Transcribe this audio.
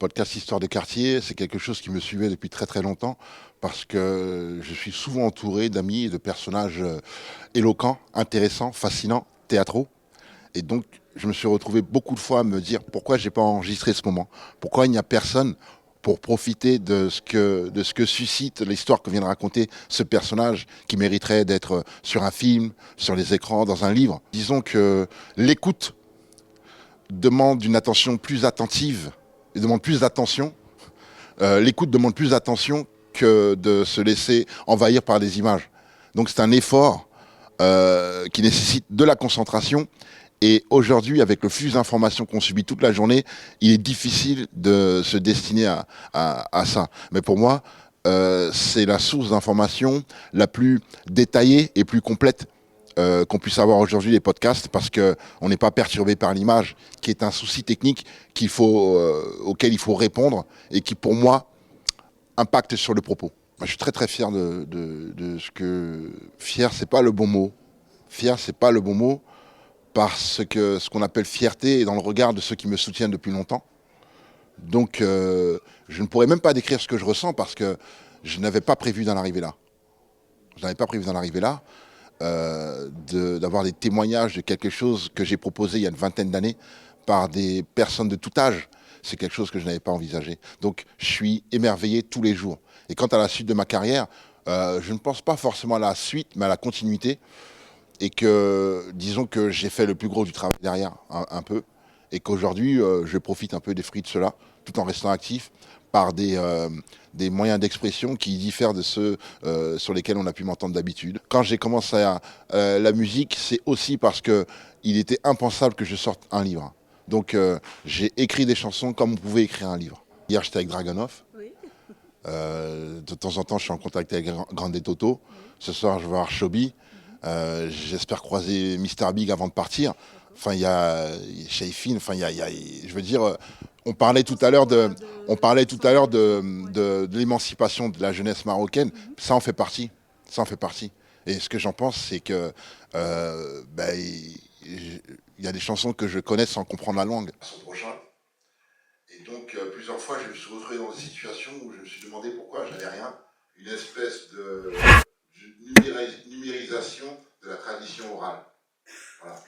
podcast Histoire de quartier, c'est quelque chose qui me suivait depuis très très longtemps parce que je suis souvent entouré d'amis et de personnages éloquents, intéressants, fascinants, théâtraux. Et donc, je me suis retrouvé beaucoup de fois à me dire pourquoi j'ai pas enregistré ce moment, pourquoi il n'y a personne pour profiter de ce que suscite l'histoire que vient de raconter ce personnage qui mériterait d'être sur un film, sur les écrans, dans un livre. Disons que l'écoute demande une attention plus attentive et demande plus d'attention. L'écoute demande plus d'attention que de se laisser envahir par des images. Donc c'est un effort qui nécessite de la concentration. Et aujourd'hui, avec le flux d'informations qu'on subit toute la journée, il est difficile de se destiner à ça. Mais pour moi, c'est la source d'information la plus détaillée et plus complète qu'on puisse avoir aujourd'hui, les podcasts, parce qu'on n'est pas perturbé par l'image, qui est un souci technique auquel il faut répondre et qui, pour moi, impacte sur le propos. Moi, je suis très très fier de ce que... Fier, c'est pas le bon mot. Fier, c'est pas le bon mot, parce que ce qu'on appelle fierté est dans le regard de ceux qui me soutiennent depuis longtemps. Donc, je ne pourrais même pas décrire ce que je ressens, parce que je n'avais pas prévu d'en arriver là. Je n'avais pas prévu d'en arriver là. D'avoir des témoignages de quelque chose que j'ai proposé il y a une vingtaine d'années par des personnes de tout âge, c'est quelque chose que je n'avais pas envisagé. Donc je suis émerveillé tous les jours. Et quant à la suite de ma carrière, je ne pense pas forcément à la suite, mais à la continuité. Et que, disons que j'ai fait le plus gros du travail derrière, un peu. Et qu'aujourd'hui, je profite un peu des fruits de cela, tout en restant actif, par des moyens d'expression qui diffèrent de ceux sur lesquels on a pu m'entendre d'habitude. Quand j'ai commencé la musique, c'est aussi parce qu'il était impensable que je sorte un livre. Donc j'ai écrit des chansons comme on pouvait écrire un livre. Hier, j'étais avec Dragunov. Oui. De temps en temps, je suis en contact avec Grande Toto. Oui. Ce soir, je vais voir Shobi. J'espère croiser Mr Big avant de partir. Enfin, il y a Shaifin. Enfin, je veux dire, on parlait tout à l'heure de l'émancipation de la jeunesse marocaine. Ça en fait partie. Ça en fait partie. Et ce que j'en pense, c'est que il y a des chansons que je connais sans comprendre la langue. Son prochain. Et donc, plusieurs fois, je me suis retrouvé dans des situations où je me suis demandé pourquoi j'avais rien. Une espèce de numérisation de la tradition orale. Voilà.